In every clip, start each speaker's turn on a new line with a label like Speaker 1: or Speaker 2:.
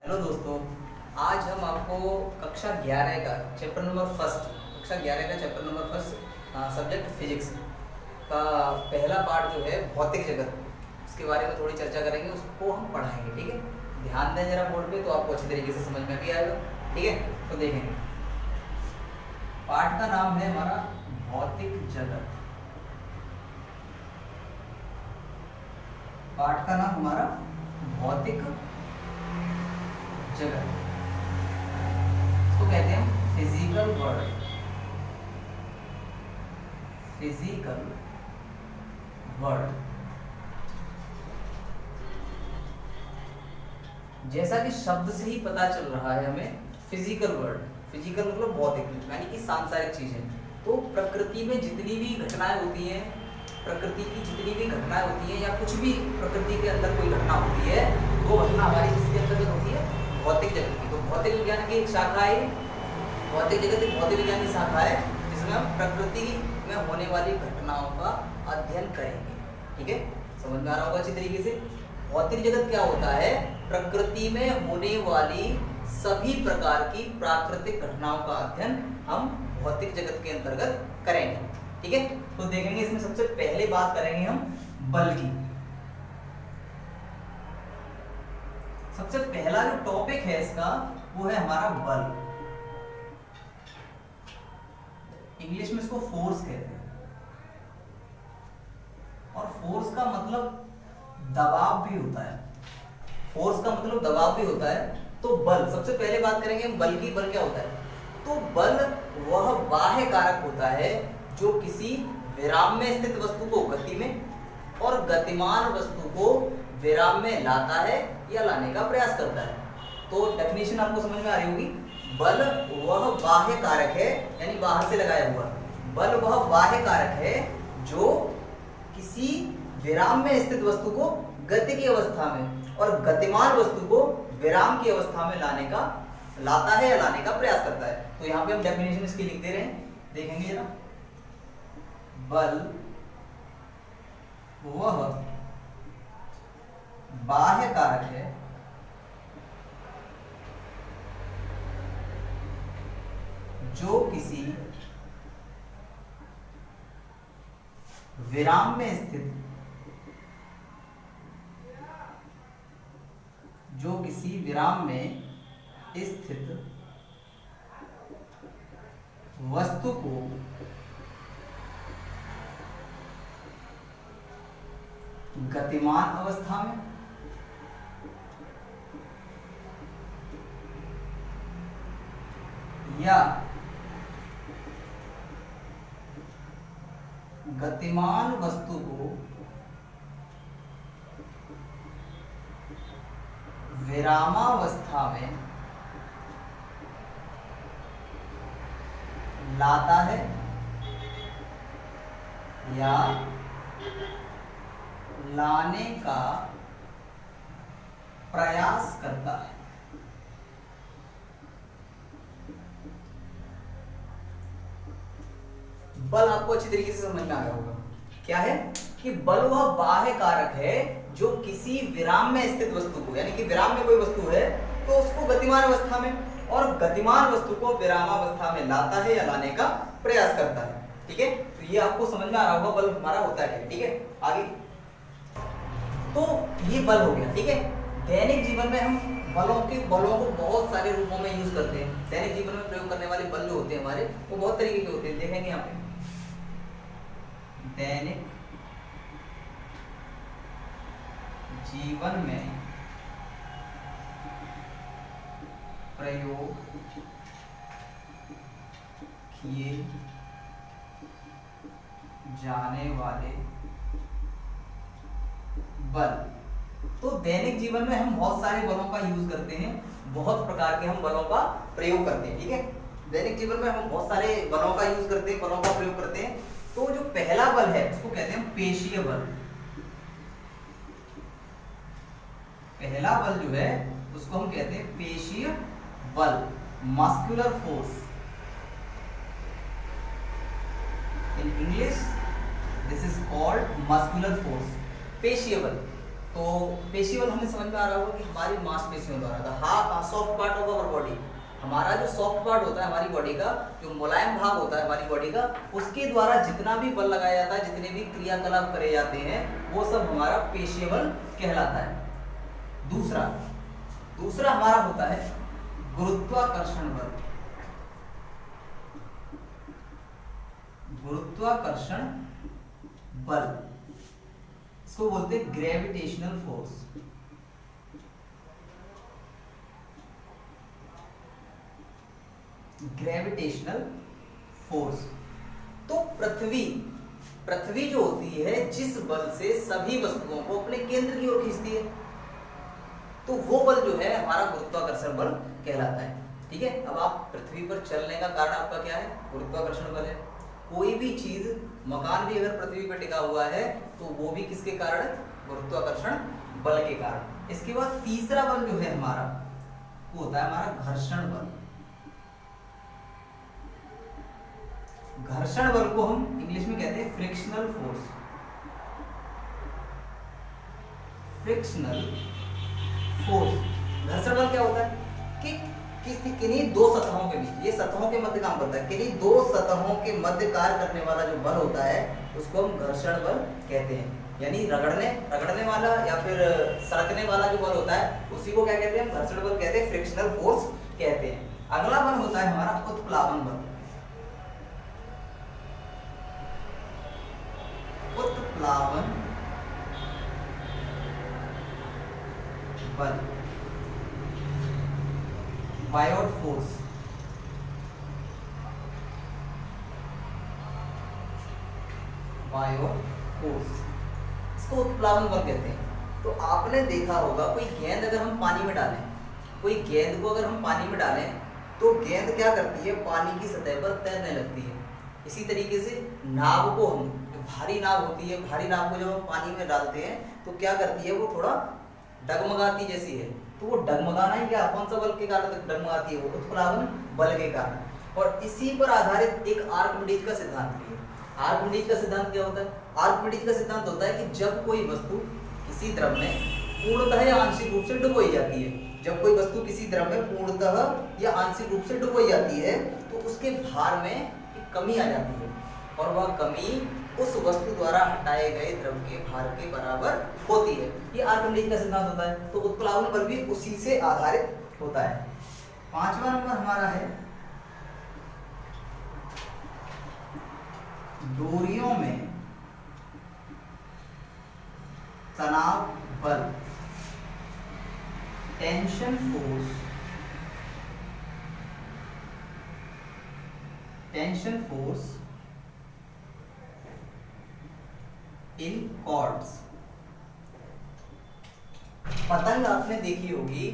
Speaker 1: Hello दोस्तों, आज हम आपको कक्षा 11 का चैप्टर नंबर फर्स्ट कक्षा 11 का chapter number first subject physics का पहला पार्ट जो है भौतिक जगत, उसके बारे में थोड़ी चर्चा करेंगे। उसको हम पढ़ाएंगे, ठीक है। ध्यान दें जरा बोर्ड पे, तो आपको अच्छी तरीके से समझ में भी आएगा, ठीक है। तो देखेंगे, पार्ट का नाम है हमारा भौतिक जगत। पार्ट का नाम हमारा भौतिक जगत, इसको कहते हैं फिजिकल वर्ल्ड। फिजिकल वर्ल्ड, जैसा कि शब्द से ही पता चल रहा है हमें, फिजिकल वर्ल्ड, फिजिकल मतलब भौतिक, यानी कि सांसारिक चीजें। तो प्रकृति में जितनी भी घटनाएं होती हैं, प्रकृति की जितनी भी घटनाएं होती हैं, या कुछ भी प्रकृति के अंदर कोई घटना होती है, वो घटना हमारी किसके अंतर्गत होती है? भौतिक जगत की। तो भौतिक विज्ञान की एक शाखा है, भौतिक जगत एक भौतिक विज्ञान की शाखा है, जिसमें हम प्रकृति में होने वाली घटनाओं का अध्ययन करेंगे, ठीक है। समझ में आ रहा होगा अच्छी तरीके से। भौतिक जगत क्या होता है? प्रकृति में होने वाली सभी प्रकार की प्राकृतिक घटनाओं का अध्ययन हम भौतिक जगत के अंतर्गत करेंगे, ठीक है। तो देखेंगे, इसमें सबसे पहले बात करेंगे हम बल की। सबसे पहला जो टॉपिक है इसका, वो है हमारा बल। इंग्लिश में इसको फोर्स कहते हैं, और फोर्स का मतलब दबाव भी होता है। फोर्स का मतलब दबाव भी होता है। तो बल, सबसे पहले बात करेंगे हम बल की। बल क्या होता है? तो बल वह बाह्य कारक होता है जो किसी विराम में स्थित वस्तु को गति में और गतिमान वस्तु को विराम में लाता है या लाने का प्रयास करता है। तो डेफिनेशन आपको समझ में आ रही होगी। बल वह बाह्य कारक है, यानी बाहर से लगाया हुआ। बल वह बाह्य कारक है जो किसी विराम में स्थित वस्तु को गति की अवस्था में और गतिमान वस्तु को विराम की अवस्था में लाता है या लाने का प्रयास करता है। तो यहाँ पे हम डेफिनेशन इसकी लिख दे रहे हैं, देखेंगे जरा। बल वह बाह्य कारक है जो किसी विराम में स्थित वस्तु को गतिमान अवस्था में या गतिमान वस्तु को विरामावस्था में लाता है या लाने का प्रयास करता है। बल आपको अच्छी तरीके से समझ में आ गया होगा। क्या है कि बल वह बाह्य कारक है जो किसी विराम में स्थित वस्तु को, यानी कि विराम में कोई वस्तु है तो उसको गतिमान अवस्था में और गतिमान वस्तु को विरामावस्था में लाता है या लाने का प्रयास करता है, ठीक है। तो ये आपको समझ में आ रहा होगा बल हमारा होता है, ठीक है। आगे, तो ये बल हो गया, ठीक है। दैनिक जीवन में हम बलों को बहुत सारे रूपों में यूज करते हैं। दैनिक जीवन में प्रयोग करने वाले बल जो होते हैं हमारे, वो बहुत तरीके के होते हैं, देखेंगे यहाँ पे। दैनिक जीवन में प्रयोग किए जाने वाले बल। तो दैनिक जीवन में हम बहुत सारे बलों का यूज करते हैं, बहुत प्रकार के हम बलों का प्रयोग करते हैं, ठीक है। दैनिक जीवन में हम बहुत सारे बलों का यूज करते हैं, बलों का प्रयोग करते हैं। तो जो पहला बल है उसको कहते हैं पेशीय बल। पहला बल जो है उसको हम कहते हैं पेशीय बल, muscular force. In English this is called muscular force, पेशीय बल। तो पेशी बल हमें समझ में आ रहा होगा कि हमारी मांसपेशियों द्वारा the soft part of our body, हमारा जो सॉफ्ट पार्ट होता है हमारी बॉडी का, जो मुलायम भाग होता है हमारी बॉडी का, उसके द्वारा जितना भी बल लगाया जाता है, जितने भी क्रियाकलाप करे जाते हैं, वो सब हमारा पेशीय बल कहलाता है। दूसरा हमारा होता है गुरुत्वाकर्षण बल। गुरुत्वाकर्षण बल, इसको बोलते हैं ग्रेविटेशनल फोर्स। Gravitational force. तो पृथ्वी जो होती है, जिस बल से सभी वस्तुओं को अपने केंद्र की ओर खींचती है, तो वो बल जो है हमारा गुरुत्वाकर्षण बल कहलाता है। ठीक है, अब आप पृथ्वी पर चलने का कारण आपका क्या है? गुरुत्वाकर्षण बल है। कोई भी चीज, मकान भी अगर पृथ्वी पर टिका हुआ है तो वो भी किसके कारण? गुरुत्वाकर्षण बल के कारण। इसके बाद तीसरा बल जो है हमारा, वो होता है हमारा घर्षण बल। घर्षण बल को हम इंग्लिश में कहते हैं फ्रिक्शनल फोर्स। Frictional force. घर्षण बल क्या होता है कि किन्हीं दो सतहों के बीच, ये सतहों के मध्य काम करता है, किन्हीं दो सतहों के मध्य कार्य करने वाला जो बल होता है उसको हम घर्षण बल कहते हैं। यानी रगड़ने वाला या फिर सरकने वाला जो बल होता है उसी को क्या कहते हैं? हम घर्षण बल कहते हैं, फ्रिक्शनल फोर्स कहते हैं। अगला बल होता है हमारा उत्प्लावन बल। उत्प्लावन बल, बायोट फोर्स। बायोट फोर्स, इसको उत्प्लावन बल कहते हैं। तो आपने देखा होगा कोई गेंद अगर हम पानी में डालें, कोई गेंद को अगर हम पानी में डालें तो गेंद क्या करती है? पानी की सतह पर तैरने लगती है। इसी तरीके से नाव को हम, भारी नाव होती है, भारी नाव को जब हम पानी में डालते हैं तो क्या करती है? वो थोड़ा डगमगाती जैसी है। तो वो डगमगाना ही क्या, कौन सा बल के कारण डगमगाती है? वो उत्प्लावन बल के कारण। और इसी पर आधारित एक आर्किमिडीज का सिद्धांत भी है। आर्किमिडीज का सिद्धांत क्या होता है? आर्किमिडीज का सिद्धांत होता है कि जब कोई वस्तु किसी द्रव में पूर्णतः या आंशिक रूप से डुबोई जाती है, जब कोई वस्तु किसी द्रव में पूर्णतः या आंशिक रूप से डुबोई जाती है तो उसके भार में एक कमी आ जाती है, और वह कमी उस वस्तु द्वारा हटाए गए द्रव के भार के बराबर होती है। ये आर्किमिडीज का सिद्धांत होता है। तो उत्प्लावन बल भी उसी से आधारित होता है। पांचवा नंबर हमारा है डोरियों में तनाव बल, tension force. Tension force in cords. पतंग आपने देखी होगी,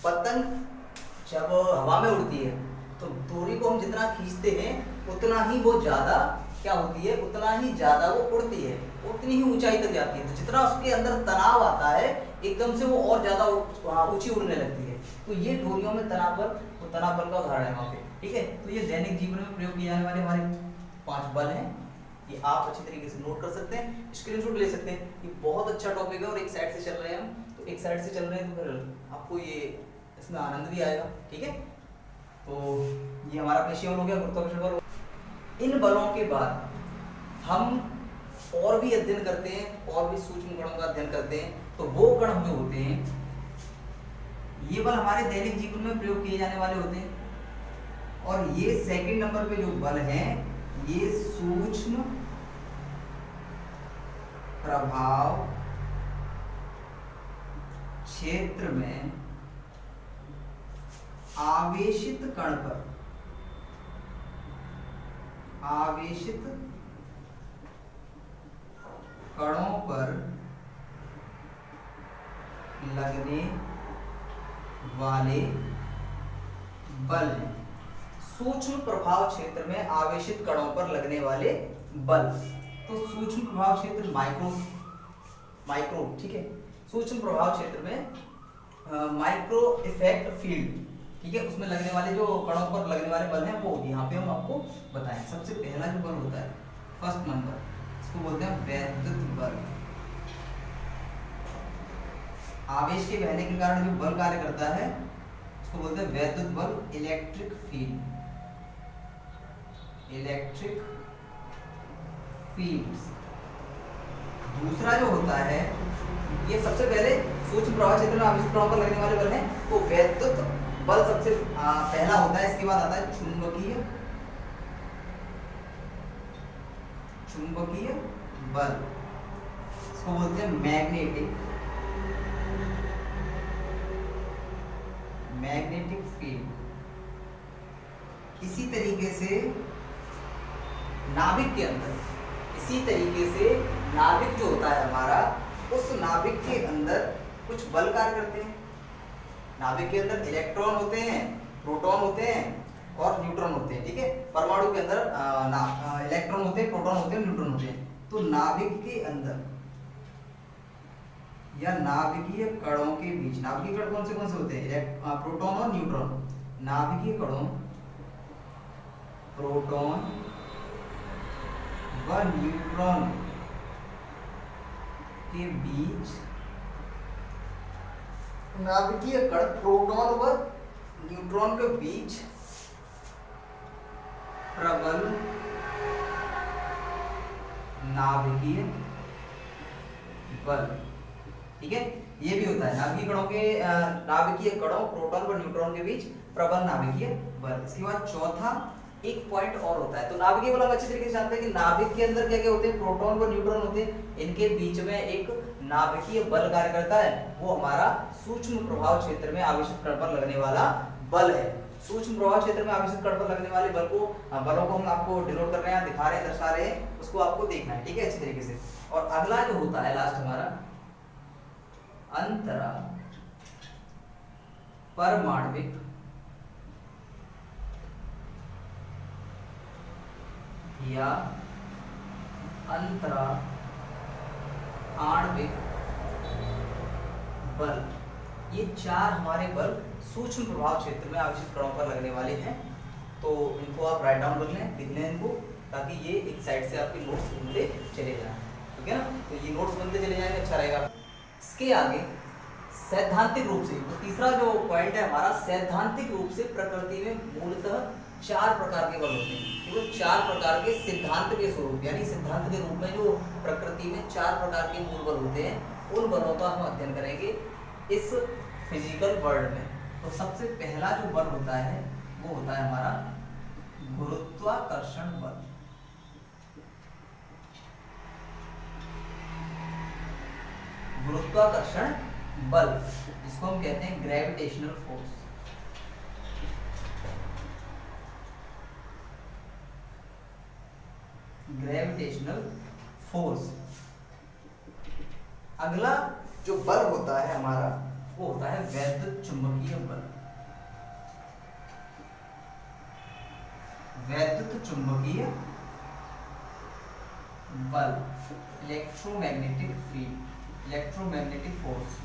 Speaker 1: पतंग जब हवा में उड़ती है तो डोरी को हम जितना खींचते हैं उतना ही वो ज्यादा क्या होती है? उतना ही ज्यादा वो उड़ती है, उतनी ही ऊंचाई तक जाती है। तो जितना उसके अंदर तनाव आता है एकदम से वो और ज्यादा ऊंची उड़ने लगती है। तो ये डोरियों में तनाव बल, वो तनाव बल का उदाहरण है वहां पे। ठीक है, तो ये दैनिक जीवन में प्रयोग किए जाने वाले हमारे 5 बल हैं। ये आप अच्छी तरीके से नोट कर सकते हैं, स्क्रीनशॉट ले सकते हैं। ये बहुत अच्छा टॉपिक है और एक साइड से चल रहे हैं हम, तो एक साइड से चल रहे हैं तो फिर आपको ये इसमें आनंद भी आएगा। ठीक है, तो ये हमारा पेशीय बल हो गया, गुरुत्वाकर्षण बल। इन बलों के बाद हम और भी अध्ययन करते हैं, और भी सूक्ष्म कणों का अध्ययन करते हैं। तो वो कण जो होते हैं, ये बल हमारे दैनिक जीवन में प्रयोग किए जाने वाले होते हैं। और ये सेकंड नंबर पे जो बल हैं, ये सूक्ष्म प्रभाव क्षेत्र में आवेशित कण पर, आवेशित कणों पर लगने वाले बल हैं। सूक्ष्म प्रभाव क्षेत्र में आवेशित कणों पर लगने वाले बल। तो सूक्ष्म प्रभाव क्षेत्र माइक्रो, ठीक है, सूक्ष्म प्रभाव क्षेत्र में माइक्रो इफेक्ट फील्ड, ठीक है, उसमें लगने वाले जो कणों पर लगने वाले बल हैं वो यहाँ पे हम आपको बताएं। सबसे पहला जो बल होता है, फर्स्ट नंबर, इसको बोलते हैं वैद्युत बल। आवेश के बहने के कारण जो बल कार्य करता है उसको बोलते हैं वैद्युत बल, इलेक्ट्रिक फील्ड, इलेक्ट्रिक फील्ड्स। दूसरा जो होता है, ये सबसे पहले सूक्ष्म प्रवाह क्षेत्र में आवेशित कणों पर लगने वाले बल हैं, तो वैद्युत बल सबसे पहला होता है। इसके बाद आता है चुंबकीय, चुंबकीय बल, इसको बोलते हैं मैग्नेटिक, मैग्नेटिक फील्ड। इसी तरीके से नाभिक के अंदर, इसी तरीके से नाभिक जो होता है हमारा, उस नाभिक के अंदर कुछ बल कार्य करते हैं। नाभिक के अंदर इलेक्ट्रॉन होते हैं, प्रोटॉन होते हैं और न्यूट्रॉन होते हैं, ठीक है। परमाणु के अंदर इलेक्ट्रॉन होते हैं, प्रोटॉन होते हैं, न्यूट्रॉन होते हैं। तो नाभिक के अंदर या नाभिकीय कणों के बीच, नाभिकीय कण कौन से होते हैं? प्रोटॉन और न्यूट्रॉन। नाभिकीय कणों, प्रोटॉन व न्यूट्रॉन के बीच, नाभिकीय कण प्रोटॉन व न्यूट्रॉन के बीच प्रबल नाभिकीय बल, ठीक है। ये भी होता है नाभिकीय कणों के, नाभिकीय कणों प्रोटॉन व न्यूट्रॉन के बीच प्रबल नाभिकीय बल। इसके बाद चौथा एक पॉइंट और होता है। तो नाभिकीय बल हम अच्छी तरीके से जानते हैं कि नाभिक के अंदर क्या क्या होते हैं, प्रोटॉन व न्यूट्रॉन होते हैं। इनके बीच में एक नाभिकीय बल कार्य करता है, वो हमारा सूक्ष्म प्रभाव क्षेत्र में आवेशित कण पर लगने वाला बल है। सूक्ष्म प्रभाव क्षेत्र में आवेशित कण पर लगने वाले बल को, बलों को हम आपको डिनोट कर रहे हैं, दिखा रहे हैं, दर्शा रहे हैं, उसको आपको देखना है, ठीक है, अच्छी तरीके से। और अगला जो होता है लास्ट हमारा अंतरा परमाणविक या अंतरा आणविक बल। ये चार हमारे बल सूक्ष्म प्रभाव क्षेत्र में आवेशित कणों पर लगने वाले हैं। तो इनको आप राइट डाउन कर लें, लिख लें इनको, ताकि ये एक साइड से आपके नोट्स बनते चले जाएं, ठीक है ना। तो ये नोट्स बनते चले जाएंगे, अच्छा रहेगा। इसके आगे सैद्धांतिक रूप से, तो तीसरा जो पॉइंट है हमारा, सैद्धांतिक रूप से प्रकृति में मूलतः चार प्रकार के बल होते हैं। वो चार प्रकार के सिद्धांत के स्वरूप, यानी सिद्धांत के रूप में जो प्रकृति में चार प्रकार के मूल बल होते हैं, उन बलों का हम अध्ययन करेंगे इस फिजिकल वर्ल्ड में। तो सबसे पहला जो बल होता है वो होता है हमारा गुरुत्वाकर्षण बल। गुरुत्वाकर्षण बल, जिसको हम कहते हैं ग्रेविटेशनल फोर्स। Gravitational force. अगला जो बल होता है हमारा, वो होता है वैद्युत चुंबकीय बल। वैद्युत चुंबकीय बल, electromagnetic field, electromagnetic force,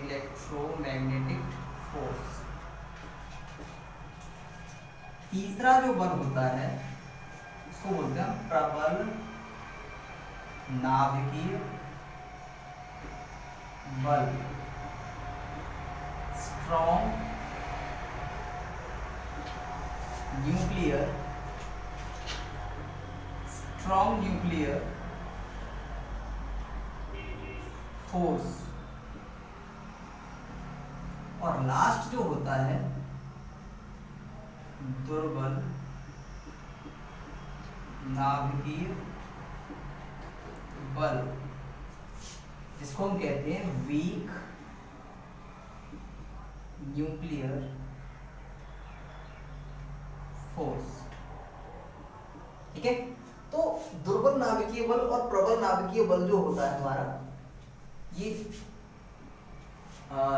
Speaker 1: electromagnetic force. तीसरा जो बल होता है उसको बोलते हैं प्रबल नाभिकीय बल, strong nuclear, strong nuclear force. और लास्ट जो होता है दुर्बल नाभिकीय बल, जिसको हम कहते हैं वीक न्यूक्लियर फोर्स, ठीक है। तो दुर्बल नाभिकीय बल और प्रबल नाभिकीय बल जो होता है हमारा, ये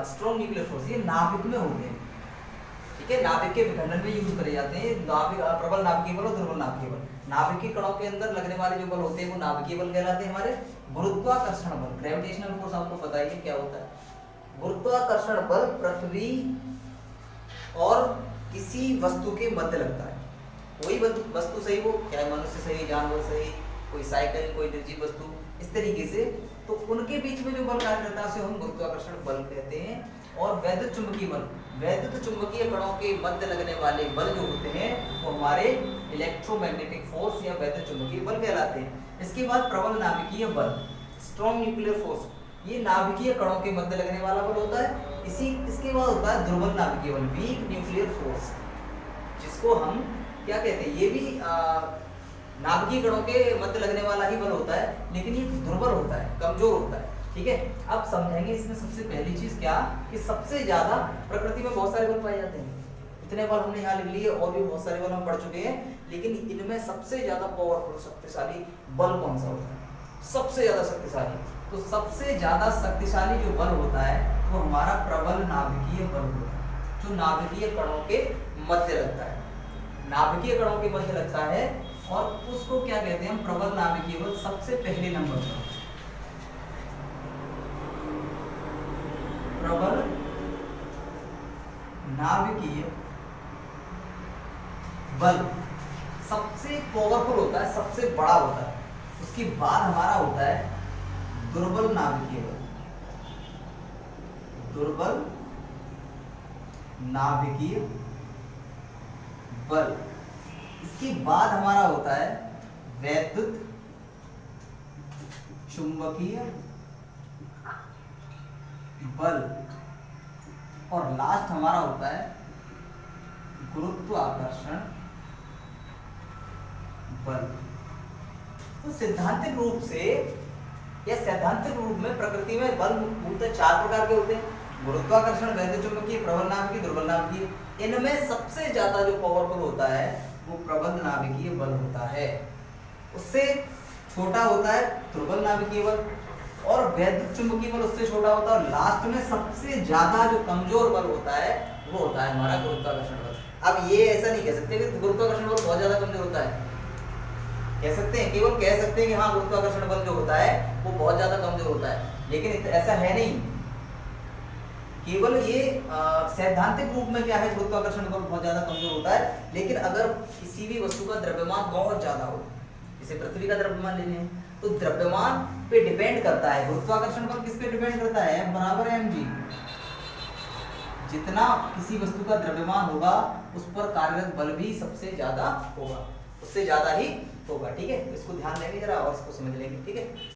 Speaker 1: स्ट्रॉन्ग न्यूक्लियर फोर्स, ये नाभिक में होते हैं, ठीक है। नाभिक के विखंडन में यूज करे जाते हैं नाभिक, प्रबल नाभिकीय बल और दुर्बल नाभिकीय बल। नाभिकीय कणों के अंदर लगने वाले जो बल होते हैं वो नाभिकीय बल कहलाते हैं हमारे। गुरुत्वाकर्षण बल, ग्रेविटेशनल फोर्स आपको पता ही है क्या होता है। गुरुत्वाकर्षण बल पृथ्वी और किसी वस्तु के मध्य लगता है। कोई वस्तु सही, वो चाहे मनुष्य सही, जानवर सही, कोई साइकिल, कोई निर्जीव वस्तु, इस तरीके से, तो उनके बीच में जो बल कार्य करता है उसे हम गुरुत्वाकर्षण बल कहते हैं। और वैद्युत चुंबकीय बल, वैद्युत चुंबकीय कणों के मध्य लगने वाले बल जो होते हैं वो हमारे इलेक्ट्रोमैग्नेटिक फोर्स या वैद्युत चुंबकीय बल कहलाते हैं। इसके बाद प्रबल नाभिकीय बल, स्ट्रॉन्ग न्यूक्लियर फोर्स, ये नाभिकीय कणों के मध्य लगने वाला बल होता है। इसके बाद होता है दुर्बल नाभिकीय बल, वीक न्यूक्लियर फोर्स, जिसको हम क्या कहते हैं, ये भी नाभिकीय कणों के मध्य लगने वाला ही बल होता है, लेकिन ये दुर्बल होता है, कमजोर होता है। ठीक है, अब समझेंगे इसमें सबसे पहली चीज क्या, कि सबसे ज्यादा प्रकृति में बहुत सारे बल पाए जाते हैं, इतने बल हमने यहाँ लिख लिए, और भी बहुत सारे बल हम पढ़ चुके हैं, लेकिन इनमें सबसे ज्यादा पावरफुल शक्तिशाली बल कौन सा होता है, सबसे ज्यादा शक्तिशाली? तो सबसे ज्यादा शक्तिशाली जो बल होता है वो हमारा प्रबल नाभिकीय बल होता है, जो नाभिकीय कणों के मध्य लगता है, नाभिकीय कणों के मध्य लगता है, और उसको क्या कहते हैं हम, प्रबल नाभिकीय बल। सबसे पहले नंबर पर प्रबल नाभिकीय बल सबसे पावरफुल होता है, सबसे बड़ा होता है। उसके बाद हमारा होता है दुर्बल नाभिकीय बल, दुर्बल नाभिकीय बल। इसके बाद हमारा होता है वैद्युत चुंबकीय बल, और लास्ट हमारा होता है गुरुत्वाकर्षण बल। तो सैद्धांतिक रूप से या सैद्धांतिक रूप में प्रकृति में बल मूलतः 4 प्रकार के होते हैं, गुरुत्वाकर्षण, वैद्युत चुंबकीय, प्रबल नाभिकीय, दुर्बल नाभिकीय। इनमें सबसे ज्यादा जो पावरफुल होता है वो प्रबल नाभिकीय बल होता है, उससे छोटा होता है दुर्बल नाभिकीय बल, और वैद्युत चुंबकीय बल उससे छोटा होता है, और लास्ट में सबसे ज्यादा जो कमजोर बल होता है वो होता है हमारा गुरुत्वाकर्षण बल। अब ये ऐसा नहीं कह सकते कि गुरुत्वाकर्षण बल बहुत ज्यादा कमजोर होता है, कह सकते हैं, केवल कह सकते हैं कि हाँ गुरुत्वाकर्षण बल जो होता है वो बहुत ज्यादा कमजोर होता है, लेकिन ऐसा है नहीं। केवल ये सैद्धांतिक रूप में क्या है, गुरुत्वाकर्षण बल बहुत ज्यादा कमजोर होता है, लेकिन अगर किसी भी वस्तु का द्रव्यमान बहुत ज्यादा हो, जैसे पृथ्वी का द्रव्यमान लेने हैं, तो द्रव्यमान पे डिपेंड करता है गुरुत्वाकर्षण बल, किस पे डिपेंड करता है, F बराबर है mg। जितना किसी वस्तु का द्रव्यमान होगा उस पर कार्यरत बल भी सबसे ज्यादा होगा, उससे ज्यादा ही होगा। ठीक है, इसको ध्यान देंगे जरा और इसको समझ लेंगे। ठीक है।